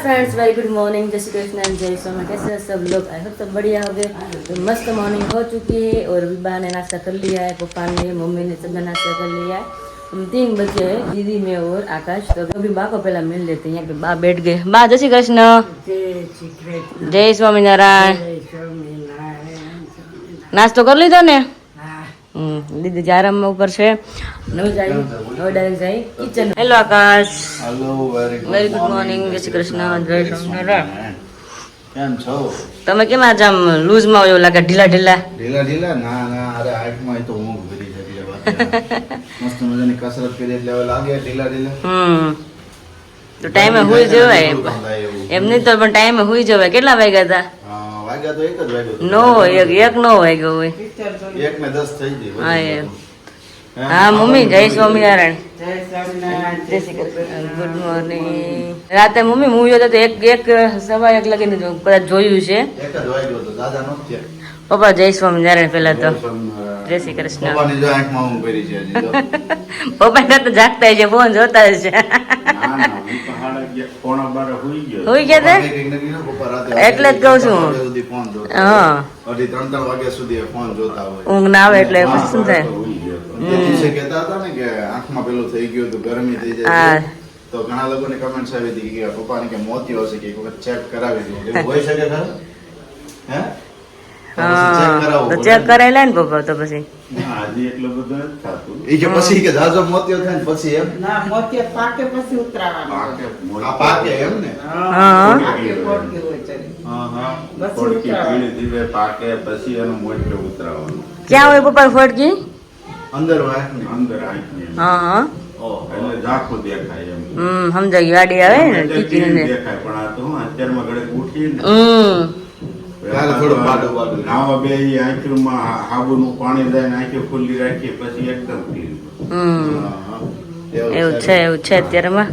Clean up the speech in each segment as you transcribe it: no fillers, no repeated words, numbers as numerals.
Friends, very good morning. जय Shri Krishna and जय सोना। कैसे हैं सब लोग? आई होप सब बढ़िया हो गए। तो मस्त मॉर्निंग हो चुकी है और विभा ने नाश्ता कर लिया है, पप्पा ने, मम्मी ने सबने नाश्ता कर लिया है। हम 3 बजे है, दीदी में और आकाश। तो अभी बा को पहला मिल लेते हैं। यहाँ पे बा बैठ गए। बा जय श्री कृष्ण। जय स्वामीनारायण। नाश्तो कर लीधो ने? दीदी जी आराम में ऊपर છે નવી જાય હવે ડાયરેક્ટ જાય kitchen. Hello Akash. Hello, very good morning. જય શ્રી કૃષ્ણ. જય સ્વામિનારાયણ. કેમ છો? તમે કેમ આજ આમ લૂઝમાં એવું લાગે? ઢીલા ઢીલા ઢીલા ના ના, અરે હાઈટમાં તો ઊંઘ ભરી છે એટલે વાત. મસ્ત મજાની કસરત કરી એટલે હવે લાગે ઢીલા. તો ટાઈમે હુઈ જવાય એમ નહીં તો, પણ ટાઈમે હુઈ જવાય. કેટલા વાગ્યા હતા? વાગ્યા તો 1 જ વાગ્યો. નો એક નો વાગ્યો હોય. 1:10 થઈ ગઈ. હા એમ. હા મમ્મી જય સ્વામિનારાયણ. જય શ્રી કૃષ્ણ. Good morning. રાતે મમ્મી મૂવી જોતા તો એક સવા 1 લગીને કદાચ જોયું છે. 1 જ વાગ્યો તો દાદા નહોતી. પપ્પા જય સ્વામિનારાયણ. પેલા તો જય શ્રી કૃષ્ણ. પપ્પાની જો આંખમાં ઊંઘ ભરી છે હજી તો. પપ્પા તો જાગતા છે, ફોન જોતા છે. ના ના, હું તો હાડા 11:30 હુઈ ગયો. હુઈ ગયા તા? પપ્પા રાતે એટલે જ કહું છું. સુધી ફોન જોતા. હા, અઢી 3 વાગ્યા સુધી ફોન જોતા હોય. ઊંઘ ના આવે એટલે પછી શું થાય? તે દિવસે કહેતા હતા ને કે આંખમાં પેલું થઈ ગયું તો ગરમી થઈ જાય. તો ઘણા લોકોની કમેન્ટ્સ આવી હતી કે પપ્પાને કે મોતિયો હશે, કે એક વખત ચેક કરાવી દો. એવું હોઈ શકે ખરું? હે? તો ચેક કરાવી લે ને પપ્પા તો પછી. હજી એટલો બધો નથી થતું. એ કે પછી કે જાજો મોતિયો થાય ને પછી એમ. ના, મોતિયા પાકે પછી ઉતરાવાનું. આ પાકે એમ ને. હા પાકે પોટકી હોય છે. હા. પછી ઉતરાવાનું. ધીરે પાકે પછી એનું મોટું ઉતરાવાનું. ક્યાં હોય પપ્પા ફોડકી? અંદર વાંક ને અંદર આંખની અંદર. હા હા. એટલે ઝાંખું દેખાય એમ. સમજાય ગયું. આડી આવે ને ક્લીન ટીચીને. દેખાય પણ આ તો હું અત્યારમાં ઘડીક ઉઠી ને કાલે થોડું પાડું નાવા બે ઈ આંખમાં હાબુનું પાણી જાય ને આંખો ખુલ્લી રાખીએ પછી એકદમ ક્લીન. એવું છે અત્યારમાં.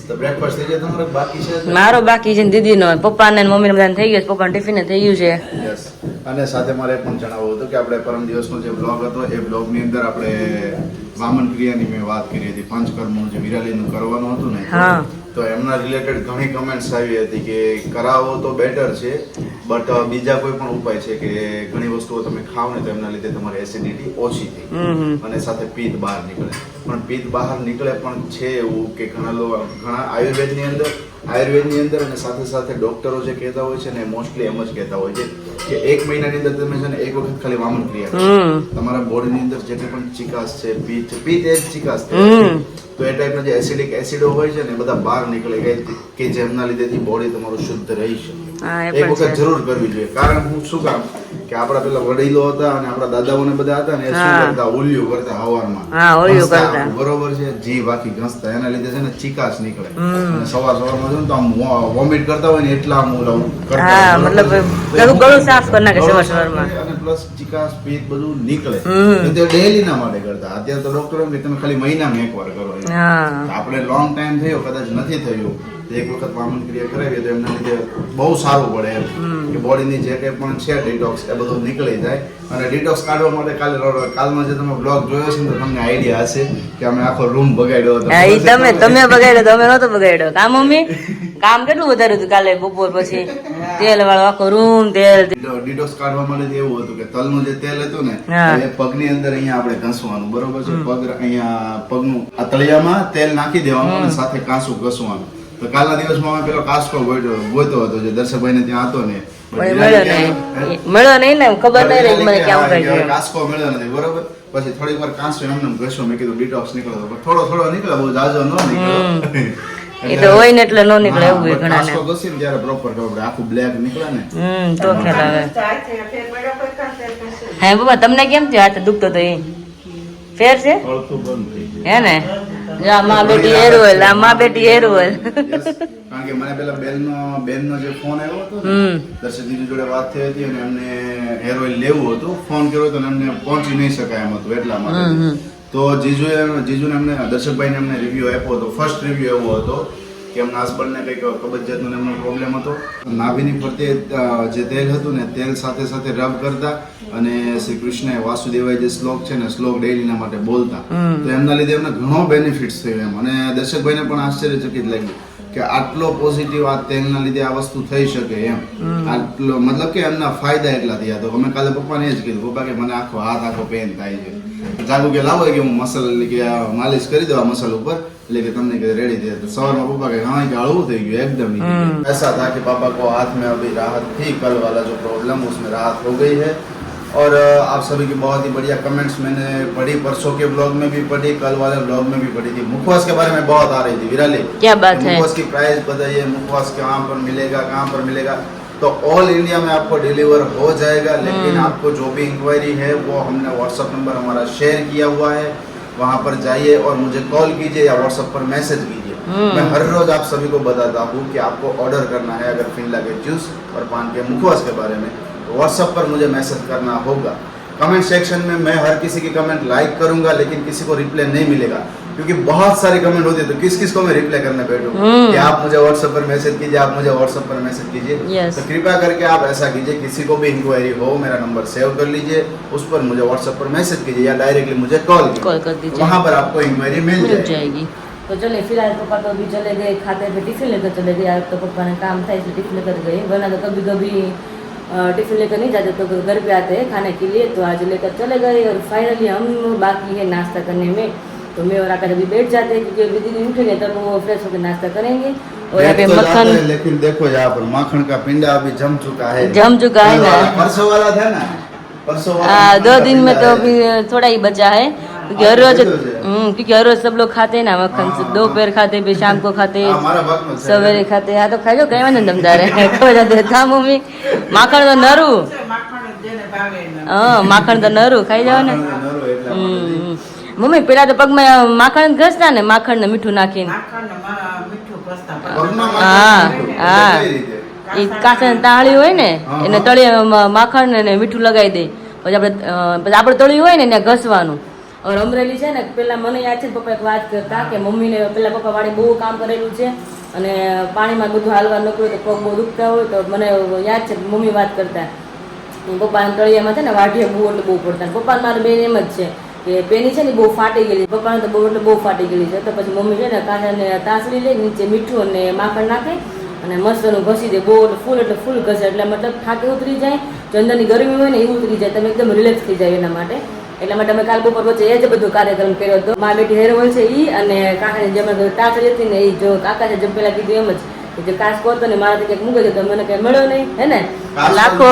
તો બ્રેકફાસ્ટ થઈ જાય તમારે? બાકી છે? મારો બાકી છે ને દીદીનો. પપ્પાને ને મમ્મીને બધાને થઈ ગયો છે. પપ્પાને ટિફિન થઈ ગયું છે. યસ. અને સાથે મારે પણ જણાવવું હતું કે આપણે પરમ દિવસનો જે બ્લોગ હતો એ બ્લોગની અંદર આપણે વામન ક્રિયાની મેં વાત કરી હતી. પંચકર્મનું જે વિરાલીનું કરવાનું હતું ને, હા. તો એમના રિલેટેડ ઘણી કમેન્ટ્સ આવી હતી કે કરાવો તો બેટર છે, બટ બીજા કોઈ પણ ઉપાય છે કે ઘણી વસ્તુઓ તમે ખાઓ ને તો એમના લીધે તમારી એસિડિટી ઓછી થઈ અને સાથે પિત્ત બહાર નીકળે. પણ પિત્ત બહાર નીકળે પણ છે એવું કે ઘણા આયુર્વેદની અંદર અને સાથે સાથે ડોક્ટરો જે કહેતા હોય છે ને મોસ્ટલી એમ જ કહેતા હોય છે કે 1 મહિનાની અંદર તમે છે ને એક વખત ખાલી વામન ક્રિયા કરો. તમારા બોડીની અંદર જે પણ ચિકાસ છે, પિત્ત એ જ ચિકાસ છે. તો એ ટાઈપના જે એસિડિક એસિડો હોય છે ને બધા બહાર નીકળી ગયા કે જેમના લીધેથી બોડી તમારું શુદ્ધ રહી શકે. એક વખત જરૂર કરવી જોઈએ. કારણ હું શું કામ કે આપણા પેલા વડીલો હતા અને આપણા દાદાઓને બધા હતા ને, એ શું કરતા? ઓલિયું કરતા હવારમાં. બરોબર છે, જીભ આખી ઘસતા. એના લીધે છે ને ચિકાસ નીકળે અને સવારમાં છે ને તો આમ વોમિટ કરતા હોય ને એટલા આમ કરતા, મતલબ ગળું સાફ કરી નાખે સવારમાં. અને પ્લસ ચિકાસ પિત્ત બધું નીકળે. તે ડેઈલી ના માટે કરતા. અત્યારે તો ડોક્ટર એમ કે તમે ખાલી મહિનામાં એકવાર કરો. આપણે લોંગ ટાઈમ થયો, કદાચ નથી થયું, એક વખત વામન ક્રિયા કરાવીએ તો એમના લીધે બહુ સારું પડે એમ કે બોડીની જે કંઈ પણ છે ડિટોક્સ એ બધું નીકળી જાય. અને ડિટોક્સ કાઢવા માટે કાલમાં જે તમે બ્લોગ જોયો છે ને તો તમને આઈડિયા હશે કે અમે આખો રૂમ બગાડ્યો હતો. તમે બગાડ્યો તો અમે નહોતો બગાડ્યો. કામ મમ્મી કામ કેટલું વધારે હતું કાલે બપોર પછી. તેલ વાળો આખો રૂમ તેલ. ડિટોક્સ કાઢવા માટે એવું હતું કે તલનું જે તેલ હતું ને એ પગની અંદર અહીંયા આપણે ઘસવાનું. બરોબર છે? પગ અહીંયા પગનું આ તળિયામાં તેલ નાખી દેવાનું અને સાથે કાંસું ઘસવાનું. તો કાલના દિવસમાં અમે પેલો કાસ્કો ગોતો હતો જે દર્શકભાઈને ત્યાં હતો ને, મળ્યો નહીં ને, ખબર નહીં રહી મને ક્યાં ઉભા. કાસ્કો મળ્યો નથી. બરોબર. પછી થોડીક વાર કાંસો એમને ઘસ્યો. મેં કીધું ડિટોક્સ નીકળો, થોડો નીકળે, બહુ જાજો ન નીકળે. એ તો હોય ને એટલે નો નીકળે એવું હોય ઘણા ને. કાસ્કો ઘસીને ત્યારે પ્રોપર ખબર પડે. આખું બ્લેક નીકળે ને તો ખ્યાલ આવે. હે બાબા, તમને કેમ થયો? હાથ દુખતો તો એ ફેર છે હે ને? માં બેટી હેર ઓઇલ, માં બેટી હેર ઓઇલ. કારણ કે મને પેલા બેનનો જે ફોન આવ્યો હતો દર્શક દીદી જોડે વાત થઈ હતી અને એમને હેર ઓઇલ લેવું હતું. ફોન કર્યો હતો અને એમને પહોંચી નહીં શકાય એમ હતું એટલા માટે. તો જીજુને એમને દર્શકભાઈને એમને રિવ્યુ આપ્યો હતો. ફર્સ્ટ રિવ્યુ એવો હતો કે એમના હસબન્ડને કંઈક કબજિયાતનો એમનો પ્રોબ્લેમ હતો. નાભીની ફરતે જે તેલ હતું ને તેલ સાથે સાથે રબ કરતા અને શ્રી કૃષ્ણએ વાસુદેવાય જે શ્લોક છે ને શ્લોક ડેઈલીના માટે બોલતા. તો એમના લીધે એમને ઘણો બેનિફિટ્સ થયો એમ. અને દર્શકભાઈને પણ આશ્ચર્યચકિત લાગ્યું કે આટલો પોઝિટિવ આ તેલના લીધે આ વસ્તુ થઈ શકે એમ આટલો મતલબ કે એમના ફાયદા એટલા થયા. તો અમે કાલે પપ્પાને એ જ કીધું, પપ્પા કે મને આખો હાથ આખો પેન થાય છે. જાગુ કે લાવો કે હું મસલ કે માલિશ કરી દઉં આ મસલ ઉપર એટલે કે તમને કે રેડી દે. તો સવારમાં પપ્પા કે હા કે હળવું થઈ ગયું एकदम ही. ऐसा था कि पापा को हाथ में अभी राहत थी, कल वाला जो प्रॉब्लम उसमें राहत हो गई है. और आप सभी की बहुत ही बढ़िया कमेंट्स मैंने पढ़ी, परसों के ब्लॉग में भी पढ़ी, कल वाले ब्लॉग में भी पढ़ी थी. मुखवास के बारे में बहुत आ रही थी विराली, क्या बात है? मुखवास की प्राइस बताइए, मुखवास कहाँ पर मिलेगा, कहाँ पर मिलेगा. तो ऑल इंडिया में आपको डिलीवर हो जाएगा, लेकिन आपको जो भी इंक्वायरी है वो हमने व्हाट्सअप नंबर हमारा शेयर किया हुआ है, वहाँ पर जाइए और मुझे कॉल कीजिए या व्हाट्सएप पर मैसेज कीजिए. मैं हर रोज आप सभी को बताता हूँ कि आपको ऑर्डर करना है अगर फिनला के जूस और पान के मुखवास के बारे में, व्हाट्सएप पर मुझे मैसेज करना होगा. कमेंट सेक्शन में मैं हर किसी की कमेंट लाइक करूंगा, लेकिन किसी को रिप्लाई नहीं मिलेगा क्योंकि बहुत सारे कमेंट होते हैं. तो किस किस को मैं रिप्लाई करने बैठूं कि आप मुझे व्हाट्सएप पर मैसेज कीजिए, आप मुझे व्हाट्सएप पर मैसेज कीजिए. Yes. तो कृपया करके आप ऐसा कीजिए, किसी को भी इंक्वायरी हो मेरा नंबर सेव कर लीजिए, उस पर मुझे व्हाट्सएप पर मैसेज कीजिए या डायरेक्टली मुझे कॉल कर दीजिए. वहाँ पर आपको इंक्वायरी मिल मिल जाएगी. जाएगी. तो चले फिलहाल पापा तो अभी चले गए खाते पे टिफिन लेकर चले गए. आज तो पापा ने काम था इसलिए टिफिन लेकर गए, वरना तो कभी कभी टिफिन लेकर नहीं जाते तो घर पे आते हैं खाने के लिए. तो आज लेकर चले गए और फाइनली हम बाकी है नाश्ता करने में. तो मैं और आकाश अभी बैठ जाते हैं क्योंकि अभी दीदी उठेंगे तब वो फ्रेश होकर नाश्ता करेंगे. और यहाँ पे बैठ तो जाते मक्खन हैं, लेकिन देखो यहाँ पर माखन का पिंडा अभी जम चुका है. जम चुका है ना. परसों वाला था ना, परसों वाला हाँ, माखन 2 का दिन में पिंडा तो है. अभी थोड़ा ही बचा है क्योंकि हर रोज क्योंकि हर रोज सब लोग खाते हैं ना मक्खन. हाँ, दोपहर खाते फिर शाम को खाते, हाँ, हमारा भाग में से सवेरे खाते. हाँ तो खाई कई वांधो नहीं तमतारे खबर जाते था मम्मी माखण तो नरू. માખણ જ જેને ભાવે એને. हाँ माखण तो नरू खाई जाओ ने. માખણ નરો એટલા માટે. મમ્મી પેલા તો પગમાં માખણ ઘસતા ને માખણ ને મીઠું નાખીને માખણ ને મીઠું ઘસતા પગમાં હા, માખણ નાખો. હા. કઈ રીતે? એ કાચા તાળી હોય ને હા, એને હા. તળિયે માખણ ને મીઠું લગાવી દે. પછી આપણે તળિયું હોય ને એને ઘસવાનું. और અમરેલી છે ને પેલા મને યાદ છે પપ્પા એક વાત કરતા કે મમ્મીને પેલા પપ્પા વાળે બહુ કામ કરેલું છે અને પાણીમાં બધું હાલવા નકરું તો પગ બહુ દુખતા હોય. તો મને યાદ છે મમ્મી વાત કરતા પપ્પાના તળિયામાં છે ને વાઢીએ બહુ એટલે બહુ પડતા. પપ્પા મારે બેન એમ જ છે કે પેની છે ને બહુ ફાટી ગયેલી, પપ્પાને તો બહુ એટલે બહુ ફાટી ગયેલી છે. તો પછી મમ્મી છે ને કાંટાને તાસડી લે, નીચે મીઠું અને માખણ નાખે અને મસ્તનું ઘસી દે. બહુ એટલે ફૂલ ઘસે એટલે મતલબ થાકે ઉતરી જાય, જો અંદરની ગરમી હોય ને એ ઉતરી જાય, તમે એકદમ રિલેક્સ થઈ જાય એના માટે. એટલા માટે અમે કાલ બપોર વચ્ચે એ જ બધું કાર્યક્રમ કર્યો હતો. મારી બેટી હેર ઓઇલ છે એ અને કાકાની જે અમે તાસડી હતી ને એ જો કાકાએ જેમ પેલા કીધું એમ જ કે જે કાચ કરતો ને મારાથી કંઈક મૂકે છે તો મને કંઈ મળ્યો નહીં હે ને લાખો.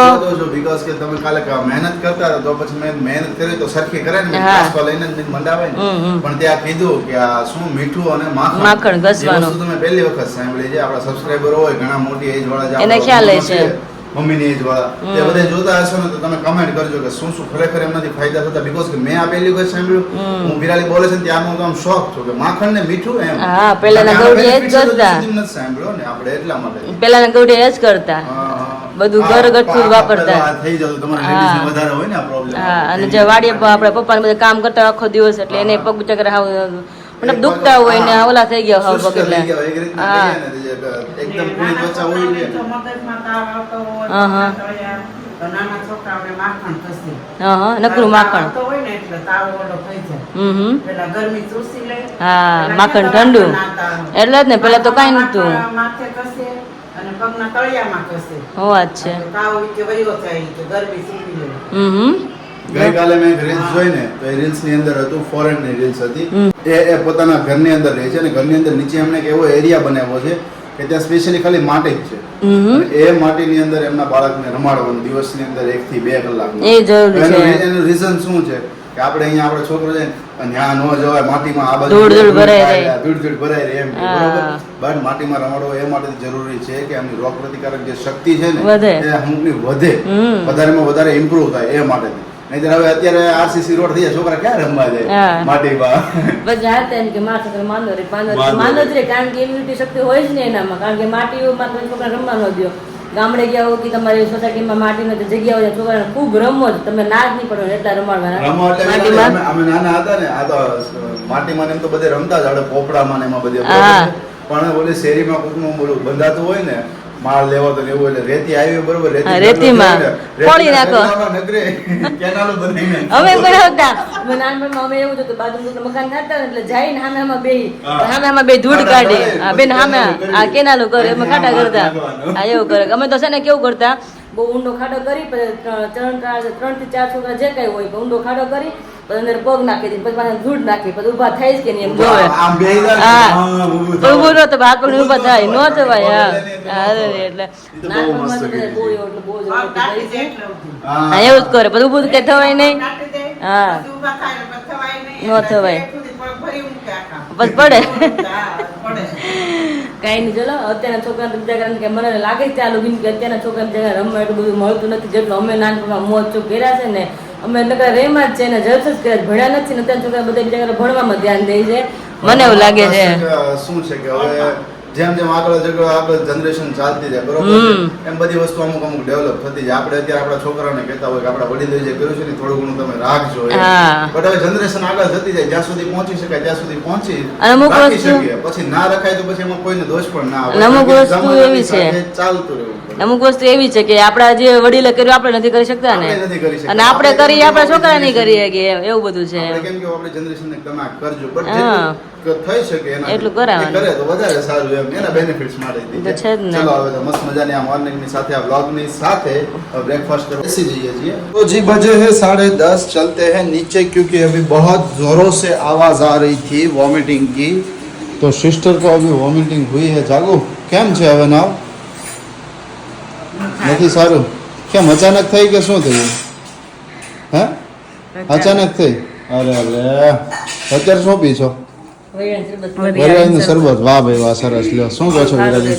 બીકોઝ કે તમે કાલે મહેનત કરતા હતા તો પછી મેં મહેનત કરી તો સરખી કરે ને હા. કાચકો લઈને જ મંડાવે ને. પણ ત્યાં કીધું કે આ શું મીઠું અને માખણ માખણ ઘસવાનું. એ વસ્તુ તમે પહેલી વખત સાંભળી છે. આપણા સબસ્ક્રાઇબર હોય ઘણા મોટી એજ વાળા જે એને આપણા ખ્યાલ મમ્મી છે. મમ્મીની એજ વાળા તે બધા જોતા હશો ને તો તમે કમેન્ટ કરજો કે શું શું ખરેખર એમનાથી ફાયદા થતા. બીકોઝ કે મેં આ પહેલી વખત સાંભળ્યું, હું વિરાલી બોલે છે ને ત્યારનું તો આમ શોખ છું કે માખણ ને મીઠું એમ. હા, પહેલાના આના ગૌડી એ જ benefits તો કરતા. હજુ સુધી નથી સાંભળ્યો ને આપણે એટલા માટે. પેલાના ગૌડી એ જ કરતા. બધું ઘરગથ્થુ વાપરતા. આ થઈ જતું તમારા લેડીઝને વધારે હોય ને આ પ્રોબ્લેમ. હા અને જે વાડીએ આપણે પપ્પાને બધા કામ કરતા આખો દિવસ એટલે એને પગ ચક્કર હાવ મતલબ દુખતા હોય ને ઓલા થઈ ગયા હાવ પગ એટલે. હા. એકદમ પૂરી ત્વચા હોય ને. તો મગજમાં તાવ આવતો હોય, હા, હા. તળિયા, તો નાના છોકરાઓને માખણ ઘસે. હા નકરું તાવ માખણ. આવતો હોય ને એટલે તાવ ઓલો થઈ જાય. હમ પેલા ગરમી ચૂસી લે. હા, પેલા માખણ ક્યાં ઠંડુ. નાતા. એટલે જ ને પેલા તો કાંઈ નહોતું. માથે ઘસે અને પગના તળિયામાં ઘસે. હું વાત છે. તાવ કે વયો જાય કે ગરમી ચૂસી લે. ગઈકાલે મેં એક રીલ્સ જોઈ ને તો એ રીલ્સ ની અંદર હતું, ફોરેન ની રીલ્સ હતી. એ પોતાના ઘરની અંદર રહે છે અને ઘરની અંદર નીચે એમણે એક એવો એરિયા બનાવ્યો છે કે ત્યાં સ્પેશિયલી ખાલી માટી જ છે. અને એ માટીની અંદર એમના બાળકને રમાડવાનું દિવસની અંદર 1 થી 2 કલાક. એ જરૂરી છે. એનું રીઝન શું છે કે આપણે અહીંયા આપણો છોકરો છે ને ત્યાં ન જવાય, માટીમાં આ બાજુ ધૂળ ભરાઈ રહે. ધૂળ ભરાઈ રહે એમ હા. બરોબર. બટ માટીમાં રમાડવો એ માટે જરૂરી છે કે એમની રોગ પ્રતિકારક જે શક્તિ છે ને વધે. એ અમુકની વધે, વધારેમાં વધારે ઇમ્પ્રુવ થાય એ માટે. નહીંતર હવે અત્યારે આરસીસી રોડ થઈ જાય, છોકરા ક્યાં રમવા જાય હા. માટીમાં. બસ જાતે એમ કે મારા છોકરા માંદો રે માંદો માંદો જ રે. રે કારણ કે ઇમ્યુનિટી શક્તિ હોય જ ને એનામાં. કારણ કે માટીમાં તમે છોકરા રમવા ન દો. ગામડે ગયા હો કે તમારી સોસાયટીમાં માટીનો જે જગ્યા હોય છોકરાને ખૂબ રમો જ, તમે ના જ નહીં પડો એટલા રમાડવાના રમવા એટલે માટીમાં. અમે નાના હતા ને આ તો માટીમાં ને એમ તો બધે રમતા જ, આપણે પોપડામાં ને એમાં બધે હા. પણ ઓલી શેરીમાં કોકનું બોલું બંધાતું હોય ને માલ લેવો તો લેવો એટલે રેતી આવી બરોબર હા, રેતીમાં ફોડી નાખો. નગરે કેનાલો બનાવીને અમે બનાવતા અમે નાનપણમાં અમે એવું જ હતું બાજુનું મકાન થતા ને એટલે જઈને સામે આમાં બે ધૂળ કાઢી હા બેન સામે આ કેનાલો કરે અમે ખાડા કરતા હા એવું કરે અમે તો છે ને કેવું કરતા બહુ ઊંડો ખાડો કરી પછી 3 થી 4 છોકરા જે કઈ હોય ઊંડો ખાડો કરી પછી અંદર પગ નાખી દે પછી પાછા ધૂળ નાખી પછી ઊભા થાય જ કે નહીં એમ જોવે આમ બેહીને હા ઊભું ઊભું ન તો હાથ પગ ઊભા થાય ન થવાય હા અરે એટલે તો બહુ નાનપણમાં મસ્ત તો બધા બહુ એટલે બહુ જ પગ કાઢી દે છે. એટલે ઊભું. હા એવું જ કરે પછી ઊભું કઈ થવાય નહીં કાઢી દે, હા. પછી ઊભા થાય ને પછી થવાય નહીં. ન થવાય. એટલે સુધી પગ ભરી મૂકે આખા. પછી પડે હા, પડે. કઈ નહીં ચલો અત્યારના છોકરાને બીજા કારણ કે મને લાગે છે આ લોકોને કે અત્યારના છોકરાને જગ્યાએ રમવા એટલું બધું મળતું નથી જેટલું અમે નાનપણમાં મોજ ચોક કર્યા છે ને અમે નકર રેમાં જ છે ને જલસ જ કર્યા છે. ભણ્યા નથી ને અત્યારના છોકરા બધા બીજા ભણવામાં ધ્યાન દે છે મને એવું લાગે છે શું છે કે હવે જેમ જેમ આગળ જનરેશન ચાલતી જાય બરોબર છે, એમ બધી વસ્તુ અમુક ડેવલપ થતી જાય. આપણે અત્યારે આપણા છોકરાઓને કહેતા હોય કે આપણા વડીલોએ જે કર્યું છે ને થોડું ઘણું તમે રાખજો એમ. હા. બટ હવે જનરેશન આગળ જતી જાય જ્યાં સુધી પહોંચી શકાય ત્યાં સુધી પહોંચી અને અમુક રાખી વસ્તુ- શકીએ. પછી ના રખાય તો પછી એમાં કોઈને દોષ પણ ના આવે. અને અમુક કારણ કે વસ્તુ જમાનાની એવી છે. સાથે ચાલતું રહેવું પડે. અમુક વસ્તુ એવી છે કે આપણા જે વડીલે કર્યું આપણે નથી કરી શકતા ને આપણે નથી કરી શકતા. અને આપણે કરીએ આપણા આપણે છોકરા નહીં કરીએ કે એવું બધું છે આપણે કેમ કે આપણી જનરેશનને તમે આ કરજો બટ હા. જેટલું થઈ શકે એના એટલું કરાવવાનું. કરે તો વધારે સારું એમ એના બેનિફિટ્સ માટે તો છે જ ને. ચલો હવે તો મસ્ત મજાની આ મોર્નિંગ ની સાથે આ વ્લોગ ની સાથે બ્रेकफास्ट कर बेसी जाइए जी तो जी बजे है 10:30 चलते हैं नीचे क्योंकि अभी बहुत जोरों से आवाज आ रही थी वॉमिटिंग की तो सिस्टर को अभी वॉमिटिंग हुई है जागो કેમ છે હવે નાવ નથી સારું કેમ અચાનક થઈ કે શું થયું હે અચાનક થઈ અરે અરે અત્યારે શું પી છો વરિયાળીનું શરબત વાહ ભાઈ વાહ સરસ લ્યો શું કહો છો વિરાજી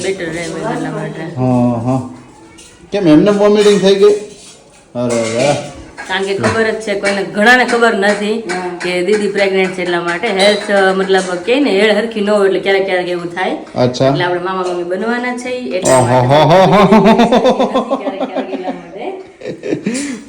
હા હા કેમ એમને વોમિટિંગ થઈ ગઈ અરે અરે કારણ કે ખબર જ છે કોઈને ઘણાને ખબર નથી કે દીદી પ્રેગ્નેન્ટ છે એટલા માટે હેલ્થ મતલબ કે ને હેળ હરખી ન હોય એટલે ક્યારેક ક્યારેક એવું થાય અચ્છા એટલે આપણે મામા મમ્મી બનવાના છે એટલા માટે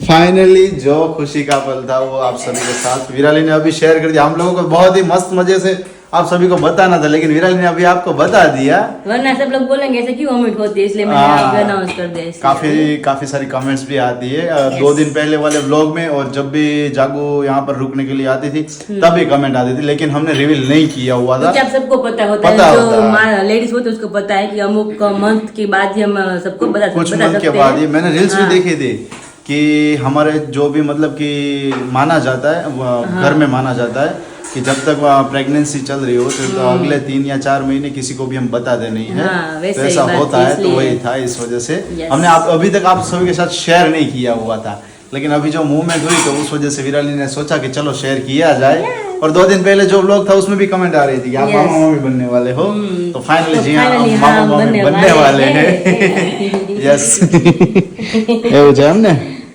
फाइनली जो खुशी का पल था वो आप सभी के साथ विराली ने अभी शेयर कर दिया. हम लोगों को बहुत ही मस्त मजे से आप सभी को बताना था लेकिन विराली ने अभी आपको बता दिया. वरना सब लोग बोलेंगे ऐसे क्यों वॉमिट होती है इसलिए मैंने आपको अनाउंस कर दिया इसलिए। काफी सारी कमेंट्स भी आती है 2 दिन पहले वाले व्लॉग में और जब भी जागू यहाँ पर रुकने के लिए आती थी तभी कमेंट आती थी लेकिन हमने रिवील नहीं किया हुआ था. क्योंकि आप सबको पता होता पता है होता है. जो लेडीज होते हैं उसको पता है कि अमुक मंथ के बाद ही हम सबको बता कुछ बता मंथ के सकते बाद ही हैं। मैंने रील्स भी हाँ। देखी थी कि हमारे जो भी मतलब कि माना जाता है घर में माना जाता है कि जब तक प्रेगनेंसी चल रही हो तो अगले 3 या 4 महीने किसी को भी हम बताते नहीं है. हाँ, वैसे तो ही ऐसा बात होता थी है तो इसलिए। वही था इस वजह से Yes. हमने अभी तक आप सभी के साथ शेयर नहीं किया हुआ था लेकिन अभी जो मूवमेंट हुई तो उस वजह से विराली ने सोचा कि चलो शेयर किया जाए. और 2 दिन पहले जो व्लॉग था उसमें भी कमेंट आ रही थी कि आप Yes. मामा मम्मी बनने वाले हो तो फाइनली तो जी हाँ finally हम मामा हाँ, मम्मी बनने वाले हैं. यस એવું છે એમ ને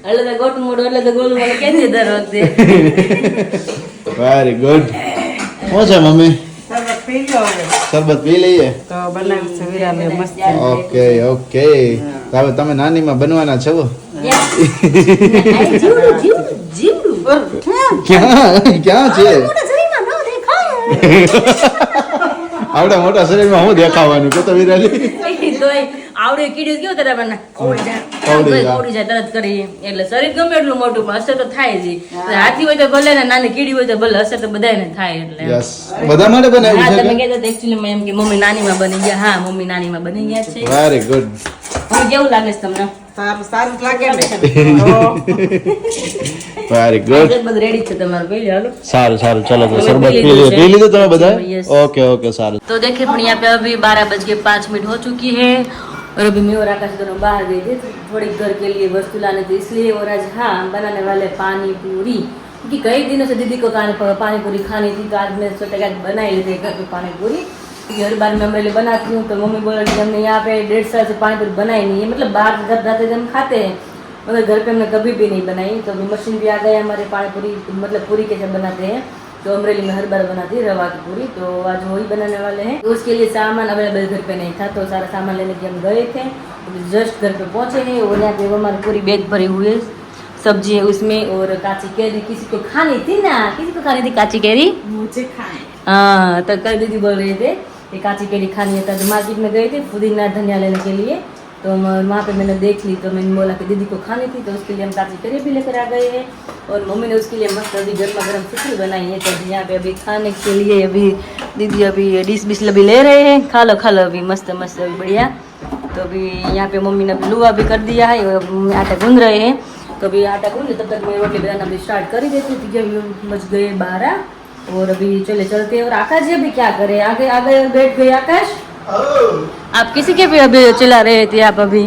એટલે તો ગોટ મોડું એટલે તો ગોળ વાળું કે છે દર વખતે વેરી ગુડ. શું છે મમ્મી શરબત પી લો હવે. શરબત પી લઈએ. તો બનાવી છે વિરાને મસ્ત. ઓકે ઓકે તો હવે તમે નાનીમાં બનવાના છો જીવડું ક્યાં ક્યાં છે આવડા મોટા શરીરમાં હું દેખાવાનું કે તો વિરાલી તોય આવડે કીડું કેવું તરત આપણને કવડી જાય. કવડી જાય તરત કરી એટલે શરીર ગમે એટલું મોટું પણ અસર તો થાય જ હાથી હોય તો ભલે ને નાની કીડી હોય તો ભલે અસર તો બધાને થાય એટલે યસ બધા માટે હા બનાવ્યું તમે છે કહેતા એકચ્યુઅલી એમ કે મમ્મી નાનીમાં બની ગયા હા મમ્મી નાનીમાં બની ગયા છે વેરી ગુડ. હવે કેવું લાગે છે તમને સારું સારું જ લાગે ને. Very good. બધું રેડી છે તમારું પહેલી હાલો સારું સારું ચલો તો તમે શરબત પી પી લીધું લીધું છે? પી લીધું તમે બધા Yes. ઓકે ઓકે સારું. तो देखिए पण यहाँ पे अभी 12:05 हो चुकी है और अभी मैं और आकाश दोनों बाहर गए थे थोड़ी घर के लिए वस्तु लाने थे इसलिए और आज हाँ बनाने वाले पानी पूरी क्योंकि कई दिनों से दीदी को पानी पूरी खानी थी तो आज मैं सोचा कि आज बना ही लेते घर पे पानी पूरी क्योंकि हर बार मैं अमरेली बनाती हूँ तो मम्मी बोला कि हमने यहाँ पे 1.5 साल से पानी पूरी बनाई नहीं है मतलब बाहर जब जाते हम खाते हैं मगर घर पे हमने कभी भी नहीं बनाई तो अभी मशीन भी आ गई हमारे पानी पूरी मतलब पूरी कैसे बनाते हैं तो अमरेली में हर बार बनाती है रवा की पूरी तो आज वही बनाने वाले हैं तो उसके लिए सामान अवेलेबल घर पे नहीं था तो सारा सामान लेने के हम गए थे जस्ट घर पे पहुंचे हैं और यहाँ पे वो हमारी पूरी बैग भरी हुई है सब्जी है उसमें और काची कैरी किसी को खानी थी ना किसी को खानी थी काची कैरी मुझे खाए. हाँ तो कल दीदी बोल रहे थे कि काची कैरी खानी है तो मार्केट में गए थे पुदीना धनिया लेने के लिए तो वहाँ पे मैंने देख ली, तो मैंने बोला कि दीदी को खानी थी, तो उसके लिए हम ताज़ी करी भी लेकर आ गए हैं। और मम्मी ने उसके लिए मस्त अभी गर्मा गर्म खिचड़ी बनाई है। तो अभी यहाँ पे अभी खाने के लिए अभी दीदी अभी डिश बिश अभी ले रहे हैं। खा लो अभी मस्त मस्त अभी बढ़िया। तो अभी यहाँ पे मम्मी ने लुआ भी कर दिया है, और मम्मी आटा गूंद रहे हैं। तो अभी आटा गूंद तब तक मैं रोटी बनाना अभी स्टार्ट कर ही देती थी कि अभी बज गए 12 और अभी चलते हैं। और आकाश जी अभी क्या करे, आगे आगे बैठ गए। आकाश आप किसी के भी अभी चिल्ला रहे थे आप अभी?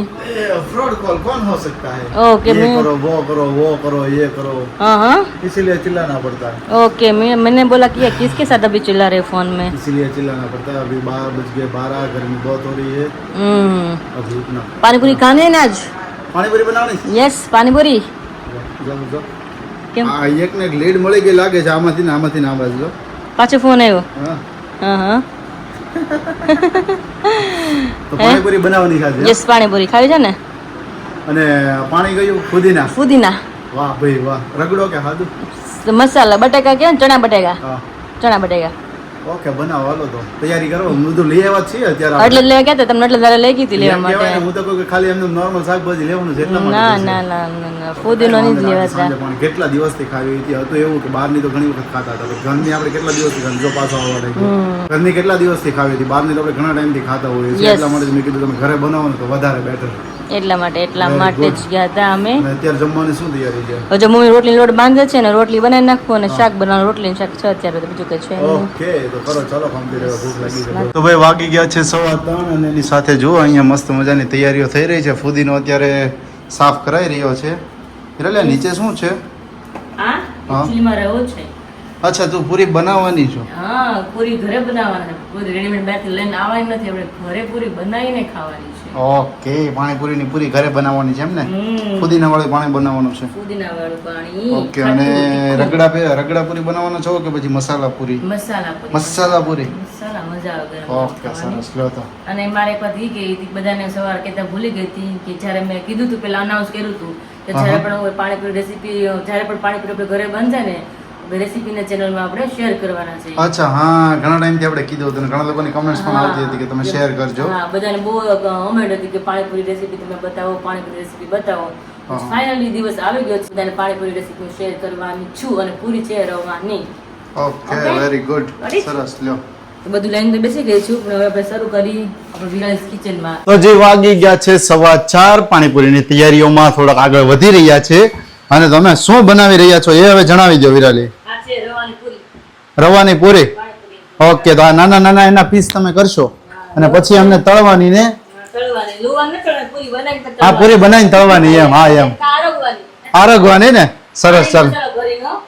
फ्रॉड कॉल कौन हो सकता है? ओके, ये मैं करो, वो करो, वो करो, ये करो, हाँ इसीलिए चिल्लाना पड़ता है। ओके, मैंने बोला कि ये किसके साथ अभी चिल्ला रहे फोन में? इसीलिए चिल्लाना पड़ता है। अभी 12 बज गए, 12, गर्मी बहुत हो रही है अभी इतना। पानी पूरी खाने है ना आज? पानी पूरी बनावनी? यस, पानी पूरी। જાઓ કેમ? એક ને એક લીડ મળી ગઈ લાગે છે આમાંથી ને આમાંથી ને આ બાજુ જો. પાછો ફોન આવ્યો. હા હા તો પાણીપુરી બનાવવાની છે. યસ, પાણીપુરી ખાવી છે ને. અને પાણી ગયું ફુદીના. ફુદીના. વાહ ભાઈ વાહ. રગડો કે ખાધું? મસાલા બટાકા કે ચણા બટાકા? હા, ચણા બટાકા. ઓકે, બનાવો. હાલો તો તૈયારી કરો. હું તો લઈ આવ્યા છીએ અત્યારે. એટલે લેવા ગયા તમને એટલે તારે લઈ ગઈ હતી લેવા માટે. હું તો કહું કે ખાલી એમનું નોર્મલ શાકભાજી લેવાનું છે એટલા માટે. ના ફુદીનો નહીં જ લેવા હતા. પણ કેટલા દિવસથી ખાવી હતી. હતું એવું કે બહારની તો ઘણી વખત ખાતા હતા. ઘરની આપણે કેટલા દિવસથી ખાધી? જો પાછો આવવા લાગ્યો. ઘરની કેટલા દિવસથી ખાવી હતી. બહારની તો આપણે ઘણા ટાઈમથી ખાતા હોઈએ છીએ. એટલા માટે મેં કીધું તમે ઘરે બનાવો ને તો વધારે બેટર. એટલા માટે જ ગયા હતા અમે. અત્યારે જમવાની શું તૈયારી છે? હજુ મમ્મી રોટલી લોટ બાંધે છે ને, રોટલી બનાવી નાખવું અને શાક બનાવવાનું. રોટલી શાક છે અત્યારે, તો બીજું કઈ છે નહીં. ઓકે, તો કરો ચાલો, ખામતી રહેવા ભૂખ લાગી છે. તો ભાઈ વાગી ગયા છે 3:15 અને એની સાથે જુઓ અહીંયા મસ્ત મજાની તૈયારીઓ થઈ રહી છે. ફુદીનો અત્યારે સાફ કરાઈ રહ્યો છે. એટલે નીચે શું છે? હા, એકચ્યુઅલી મારે એવું છે. અચ્છા, તું પૂરી બનાવવાની છો? હા, પૂરી ઘરે બનાવવાના છે. પૂરી રેડીમેડ બહારથી લઈને આવવાની નથી, આપણે ઘરે પૂરી બનાવીને ખાવાની છે. ઓકે, પાણીપુરીની પૂરી ઘરે બનાવવાની છે એમ ને? ફુદીના વાળું પાણી બનાવવાનું છે. ફુદીના વાળું પાણી. ઓકે, અને રગડા પૂરી બનાવવાનો છો કે પછી મસાલા પૂરી? મસાલા પૂરી. મસાલા પૂરી. મસાલા મજા આવે. ઓકે, સરસ. લો તો. અને મારે એક વાત એ ગઈ હતી, બધાને સવાર કહેતા ભૂલી ગઈ હતી કે જ્યારે મેં કીધું હતું, પેલા અનાઉન્સ કર્યું હતું કે જ્યારે પણ પાણીપુરી રેસીપી, જ્યારે પણ પાણીપુરી આપણે ઘરે બનશે ને, રેસીપીના ચેનલમાં આપણે શેર કરવાના છે. અચ્છા, હા, ઘણા ટાઈમથી આપણે કીધું હતું. ઘણા લોકોની કમેન્ટ્સ પણ આવતી હતી કે તમે શેર કરજો. હા, બધાને બહુ કમેન્ટ હતી કે પાણીપુરી રેસીપી તમે બતાવો, પાણીપુરી રેસીપી બતાવો. ફાઇનલી દિવસ આવી ગયો છે, બધાને પાણીપુરી રેસીપી શેર કરવાની છું અને પૂરી છે રવાની. Okay, very good. સરસ. લ્યો, તો બધું લાઈન તો બેસી ગઈ છું, પણ હવે આપણે શરૂ કરી આપણે વિરાજ કિચનમાં. તો જે વાગી ગયા છે 4:15. પાણીપુરીની તૈયારીઓમાં થોડાક આગળ વધી રહ્યા છે. અને તમે શું બનાવી રહ્યા છો એ હવે જણાવી દો વિરાલી. આ છે રવાની પૂરી. રવાની પૂરી. ઓકે, તો આ નાના નાના એના પીસ તમે કરશો અને પછી અમને તળવાની ને તળવાની. લુવા ન તળવાની, પૂરી બનાવીને આ પૂરી બનાવીને તળવાની એમ? હા, એમ આરગવાની. આરગવાની ને? સરસ. ચાલ,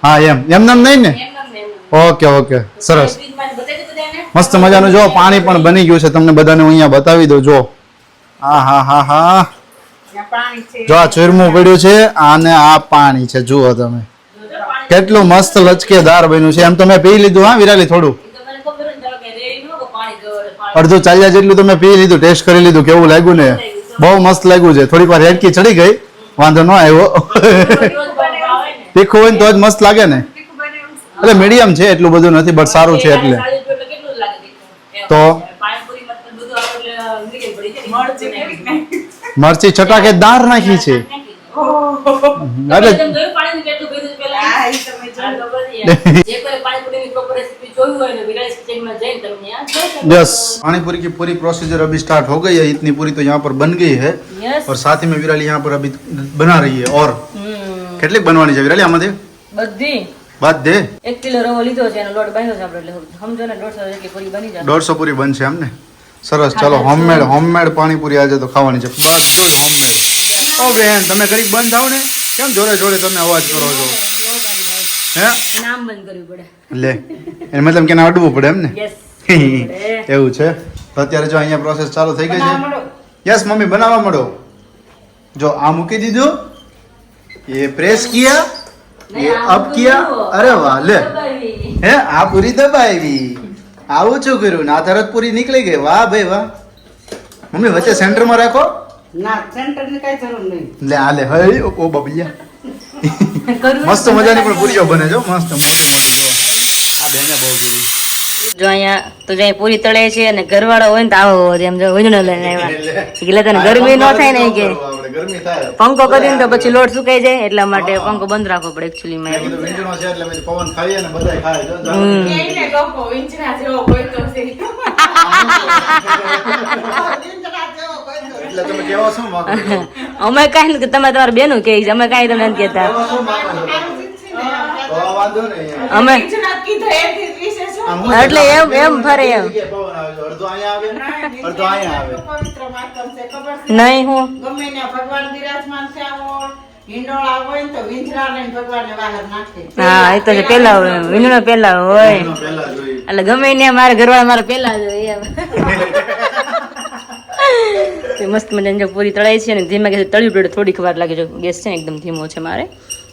હા, એમ નામ નહીં ને? ઓકે ઓકે, સરસ. મસ્ત મજાનું જો પાણી પણ બની ગયું છે. તમને બધાને હું અહીંયા બતાવી દઉં. જો હા જો આ ચૂરમું પડ્યું છે અને આ પાણી છે. જુઓ તમે કેટલું મસ્ત લચકેદાર બન્યું છે. એમ તો મેં પી લીધું. હા વિરાલી, થોડું અડધું ચાલ્યા જેટલું તો મેં પી લીધું. ટેસ્ટ કરી લીધું. કેવું લાગ્યું ને? બહુ મસ્ત લાગ્યું છે. થોડીક વાર હેડકી ચડી ગઈ, વાંધો ન આવ્યો. તીખું હોય ને તો જ મસ્ત લાગે ને. એટલે મીડિયમ છે, એટલું બધું નથી, બટ સારું છે. એટલે તો મરચી ચટાકેદાર નાખી છે. यस, पानीपुरी की पूरी प्रोसीजर अभी स्टार्ट हो गई है. इतनी पूरी तो यहाँ पर बन गई है. और साथ ही में विराली यहाँ पर अभी बना रही है. और કેટલી બનવાની છે વિરાલી આમાંથી? બધી બાદ દે. 1 કિલો રવો લીધો છે અને લોટ બાંધ્યો છે આપણે, એટલે સમજો ને 150 જેટલી પૂરી બની જાય. 150 પૂરી બનશે એમ ને? સરસ. ચાલો, હોમમેડ પાણીપુરી આજે તો ખાવાની છે. બધું જ હોમમેડ. ઓ બેન, તમે ઘડીક બંધ થાવ ને. કેમ જોડે જોડે તમે અવાજ કરો છો? હે, નામ બંધ કરવું પડે. લે, એને મતલબ કે ના અડવું પડે એમ ને? યસ. એવું છે. તો અત્યારે જો અહીંયા પ્રોસેસ ચાલુ થઈ ગઈ છે. યસ મમ્મી, બનાવવા માંડો. જો આ મૂકી દીધું, ये प्रेस किया, ये अप किया. अरे वाह, ले હે આ પૂરી દબાવી. આવું શું કર્યું ને? આ તરત પૂરી નીકળી ગઈ. વાહ ભાઈ વાહ. મમ્મી વચ્ચે સેન્ટરમાં રાખો. ના, સેન્ટર ની કઈ જરૂર નહીં. લે આ લે, હઈ ઓ બબલિયા. મસ્ત મજાની પણ પૂરીઓ બને જો. મસ્ત મોટી મોટી જો. આ બેને બહુ કીધી. જો અહીંયા તો જો પૂરી તળે છે અને ઘરવાળો હોય ને તો આવો હોય એમ જો વિંજણો લઈને આવ્યા એટલે તને ગરમી ન થાય ને કે આપણે ગરમી થાય પંખો કરીને તો પછી લોટ સુકાઈ જાય એટલા માટે પંખો બંધ રાખવો પડે એકચ્યુઅલી એ માં બધું વીંટણો છે એટલે પછી પવન ખાઈએ ને બધાય ખાય જો એને લોકો વિંચરા જેવો હોય તો છે. એટલે તમે કેવા શું માંગો છો? અમે કાંઈ નથી તમે તમારા બેનું કહે છે અમે કાંઈ તમને નથી કહેતા કેવા શું માંગો છો? તો વાંધો નહીં અમે વિંચરા કીધું એથી વિશે શું? આમ હું એટલે એમ ફરે એમ જગ્યાએ પવન આવે છે. અડધો અહીંયા આવે અડધો અહીંયા આવે પવિત્ર માધ્યમ છે ખબર છે નહીં હું ગમે ને ભગવાન બિરાજમાન થયા હોય હિંડોળા હોય ને તો વિંજરા લઈને ભગવાનને બહાર નાખે હા એ તો છે પેલા હોય વિંજણો પેલા હોય એનો પહેલા જોઈ એટલે ગમે ને મારા ઘરવાળા મારા પેલા જ હોય એમ તે મસ્ત મજાની જો પૂરી તળાઈ છે ને ધીમે ગેસે તળ્યું પડે થોડીક વાર લાગે જો ગેસ છે ને એકદમ ધીમો છે મારે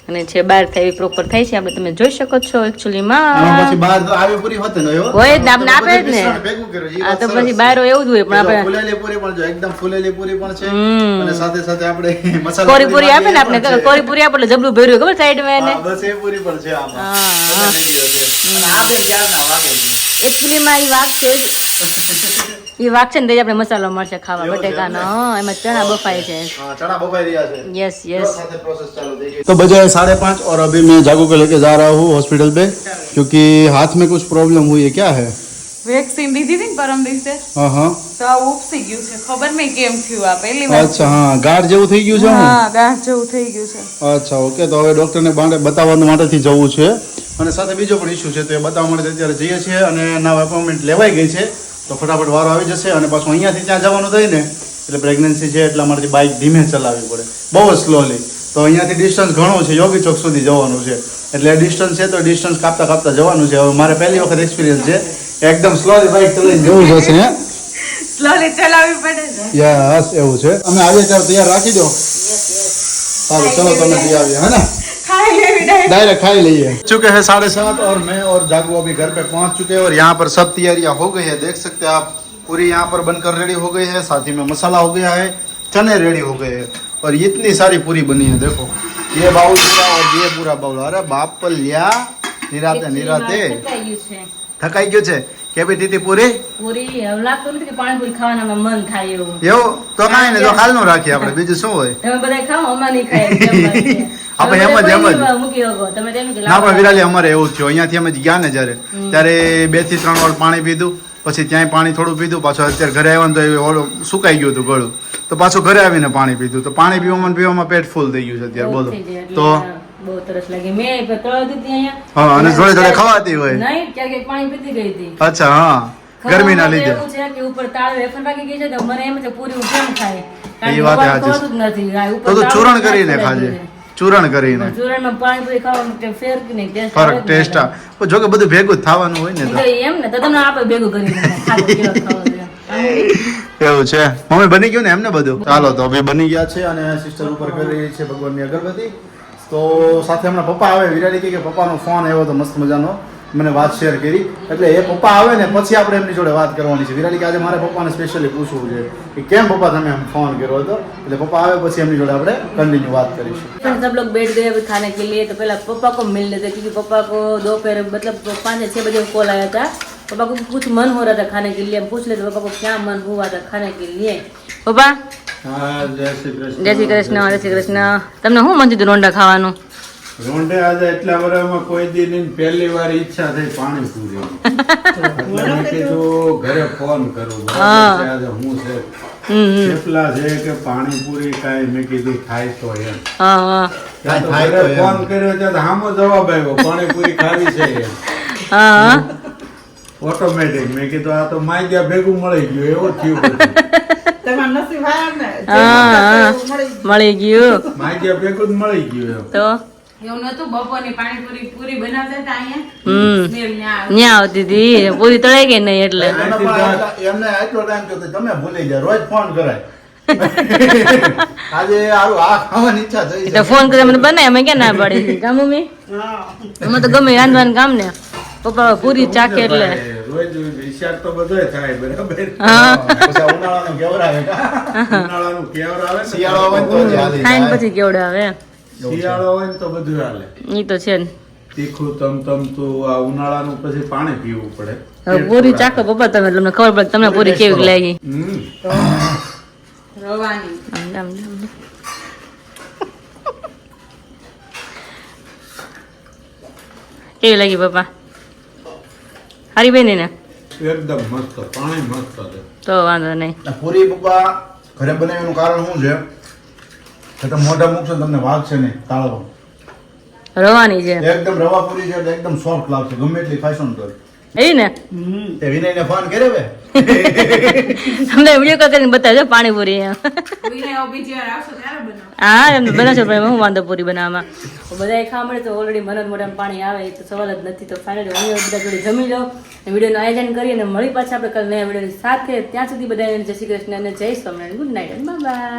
અને છે બહાર થાય એવી પ્રોપર થાય છે આપણે તમે જોઈ શકો છો એકચ્યુઅલી આમાં માં પછી બહાર તો આવી પૂરી હોત ને એવો હોય જ ને આપણે આપે જ ને મિશ્રણ ભેગું કર્યું છે. એ આ વાત તો સરસ પછી છે. બહાર હોય એવું જ હોય પણ જો આપણે ફૂલેલી પૂરી પણ જો એકદમ ફૂલેલી પૂરી પણ છે હમ. અને સાથે સાથે આપણે મસાલા કોરી પૂરી આપે ને માંગીએ આપણે પણ છે. કોરી પૂરી આપે એટલે જબલું ભર્યું ખબર સાઈડમાં એને હા, બસ એ પૂરી પણ છે આમાં હા. એટલે થઈ ગયો છે. અને આ બેન ક્યારના વાગે છે એકચ્યુઅલી માં એ વાઘ છે એ વાઘ છે ને તે આપણે મસાલો મળશે ખાવા બટેકાનો હા, એમાં ચણા બફાય છે हाँ, चना बफाई रिया है યસ યસ साथे प्रोसेस चालू થઈ ગઈ तो बजे 5:30 और अभी मैं जागू को लेके जा रहा हूँ हॉस्पिटल पे क्योंकि हाथ में कुछ प्रॉब्लम हुई है क्या है વેક્સિન લીધી હતી ને પરમ દિવસે हाँ हाँ તો આ ઉપસી ગયું છે ખબર નહીં કેમ થયું આ પહેલી વાર अच्छा हाँ ગાંઠ જેવું થઈ ગયું છે ને હા ગાંઠ જેવું થઈ ગયું છે અચ્છા ઓકે તો હવે ડોક્ટરને બતાવવા માટેથી જવું છે અને સાથે બીજો પણ ઇશ્યુ છે તો એ બતાવવા માટે અત્યારે જઈએ છીએ અને નવા એપોઇન્ટમેન્ટ લેવાઈ ગઈ છે તો ફટાફટ વારો આવી જશે અને પાછું અહીંયાથી ત્યાં જવાનું થાય ને એટલે પ્રેગ્નન્સી છે એટલા માટે બાઇક ધીમે ચલાવવી પડે બહુ જ સ્લોલી તો અહીંયાથી ડિસ્ટન્સ ઘણું છે યોગી ચોક સુધી જવાનું છે એટલે ડિસ્ટન્સ છે તો ડિસ્ટન્સ કાપતા કાપતા જવાનું છે હવે મારે પહેલી વખત એક્સપિરિયન્સ છે એકદમ સ્લોલી બાઇક ચલાવીને જવું જશે હે સ્લોલી ચલાવવી પડે ને યસ એવું છે અમે આવીએ ત્યારે તૈયાર રાખી દો સારું ચલો તમે બી આવીએ હે ને ખાઈ લેવી ડાયરેક્ટ डायरेक्ट खा ही लीजिए चुके हैं 7:30 और मैं और जागू अभी घर पे पहुंच चुके हैं और यहाँ पर सब तैयारियां हो गई है देख सकते हैं आप पूरी यहाँ पर बनकर रेडी हो गई है साथ ही में मसाला हो गया है चने रेडी हो गए हैं और ये इतनी सारी पूरी बनी है देखो ये बाउल पूरा और ये पूरा बाउल अरे बाप पर लिया निराते निराते थकाई गयो છે કેવી દીધી પૂરી પૂરી હવે લાગતું નથી કે પાણીપુરી ખાવાનામાં મન થાય એવું એવું તો કાંઈ નહીં તો ખાલનું રાખીએ આપણે બીજું શું હોય તમે બધા ખાઓ અમે નહીં ખાઈએ કેમ વાત છે? આપણે તમે એમ જ, બધા એમ જ. કોઈ મૂકી શકો તમે તેમ કે ના પણ વિરાલી અમારે એવું જ થયું અહીંયાથી અમે ગયા ને જ્યારે ત્યારે 2 થી 3 વાર પાણી પીધું પછી ત્યાંય પાણી થોડું પીધું પાછું અત્યારે ઘરે આવ્યા ને તો એ ઓલું સુકાઈ ગયું હતું ગળું તો પાછું ઘરે આવીને પાણી પીધું તો પાણી પીવામાં પેટ ફૂલ થઈ ગયું છે અત્યારે બોલો થઈ જાય એટલે તો બહુ તરસ લાગી મેં તળાવ દીધી અહીંયા હા અને જોડે જોડે ખવાતી હોય નહીં ક્યાંક પાણી પીતી ગઈ હતી અચ્છા હા ગરમીના લીધે એવું છે કે ઉપર તાળ વેફર પાકી ગઈ છે તો મને એમ છે પૂરી હું કેમ ખાય એ વાત સાચી છે. ખવાતું જ નથી આ ઉપર તો તું તાળ ચૂરણ નાખી કરીને દે ખાજે છે. ચૂરણ કરીને ચૂરણમાં પાણીપુરી ખાવામાં કંઈ ફેર કે નહીં ટેસ્ટ ફરક ટેસ્ટ આ જો કે બધું ભેગું જ થવાનું હોય ને તો એમ ને તો તમને આપે ભેગું કરી ખાધું કેવા ખાવા છે. એવું છે મમ્મી બની ગયું ને એમને બધું ચાલો તો હવે બની ગયા છે અને સિસ્ટર ઉપર કરી રહી છે ભગવાનની અગરબત્તી તો સાથે હમણાં પપ્પા આવે વિરાડી કહે કે પપ્પાનો ફોન આવ્યો તો મસ્ત મજાનો મને વાત શેર કરી એટલે એ પપ્પા આવે ને પછી આપણે એમની જોડે વાત કરવાની છે વિરાડી કે આજે મારે પપ્પાને સ્પેશિયલી પૂછવું છે કે કેમ પપ્પા તમે એમ ફોન કર્યો હતો એટલે પપ્પા આવે પછી એમની જોડે આપણે કન્ટિન્યू વાત કરીશું सब लोग बैठ गए अभी खाने के लिए तो पहले पापा को मिल लेते क्योंकि पापा को दोपहर मतलब 5 या 6 बजे कॉल आया था पापा को कुछ मन हो रहा था खाने के लिए हम पूछ लेते पापा को क्या मन हुआ था खाने के लिए पापा હા જય શ્રી કૃષ્ણ જય શ્રી કૃષ્ણ જય શ્રી કૃષ્ણ તમને શું મન થયું રોંડા ખાવાનું રોંઢે આજે એટલા વર્ષમાં કોઈ દી નહીં પહેલી વાર ઈચ્છા થઈ પાણીપુરી એટલે મેં કીધું ઘરે ફોન કરું બરાબર છે, આજે હું છે થેપલા છે કે પાણીપુરી કાંઈ મેં કીધું થાય તો એમ હા હા ત્યાં તો થાય તો ઘરે એમ. ફોન કર્યો ત્યાં તો હામો જવાબ આવ્યો પાણીપુરી ખાવી છે એમ હા ઓટોમેટિક મેં કીધું આ તો માગ્યા ભેગું મળી ગયું એવું થયું બધું. તમારા નસીબ હારા ને હા મળી ગયું માગ્યા ભેગું જ મળી ગયું એમ તો એવું નતું બપોરની પાણીપુરી પૂરી બનાવતા હતા અહીંયા હમ સ્મેલ ન્યા ન્યા આવતી હતી પૂરી તળાઈ ગઈ નહીં એટલે એમને આટલો ટાઈમ થયો તમે ભૂલી જાય રોજ ફોન કરાય આજે આરું આ ખાવાની ઈચ્છા થઈ એટલે ફોન કરી મને બનાય અમે ક્યાં ના પાડી કામ મમ્મી અમે તો ગમે રાંધવાનું કામ ને પપ્પા પૂરી ચાખે એટલે રોજ વિચાર તો બધોય થાય બરાબર હા પછી આ ઉનાળાનું કેવરાવે કા? ઉનાળાનું કેવર આવે ને શિયાળો હોય ને તો જ હાલી ખાઈને જાય. પછી કેવડાવે શિયાળો હોય ને તો બધું હાલે ઈ તો છે ને તીખું તમતમતું આ ઉનાળાનું પછી પાણી પીવું પડે. હવે પૂરી ચાખો પપ્પા તમે, તમને ખબર પડે તમને પૂરી કેવી લાગી. હમ. રવાની આમ, આમ, આમ. કેવી લાગી પપ્પા? હારી બેની ને? એકદમ મસ્ત, પાણી મસ્ત છે. તો વાંધો નહીં. આ પૂરી પપ્પા ઘરે બનાવવાનું કારણ શું છે કે તમે મોઢા મૂકશો ને તમને વાગશે નહીં તાળવા. રવાની છે એકદમ રવા પૂરી છે એટલે એકદમ સોફ્ટ લાગશે ગમે એટલી ખાશો ને તો. એ ને તે વિનયને ફોન કરે બે તમને વિડીયો કોલ કરીને બતાવજો પાણીપુરી એમ. કોઈને આવો બીજી વાર આવશો ત્યારે બનાવો. હા એમ બનાવશો પણ એમાં હું વાંધો પૂરી બનાવવામાં. બધા ખાવા મળે તો ઓલરેડી મને મોઢામાં પાણી આવે એ તો સવાલ જ નથી. તો ફાઇનલી હું બધા જોડે જમી લો, વિડીયોનું આયોજન કરીએ અને મળી પાછા આપણે કાલે નયા વિડીયોની સાથે. ત્યાં સુધી બધા જય શ્રી કૃષ્ણ અને જય સ્વામિનારાયણ. ગુડ નાઇટ અને બાય.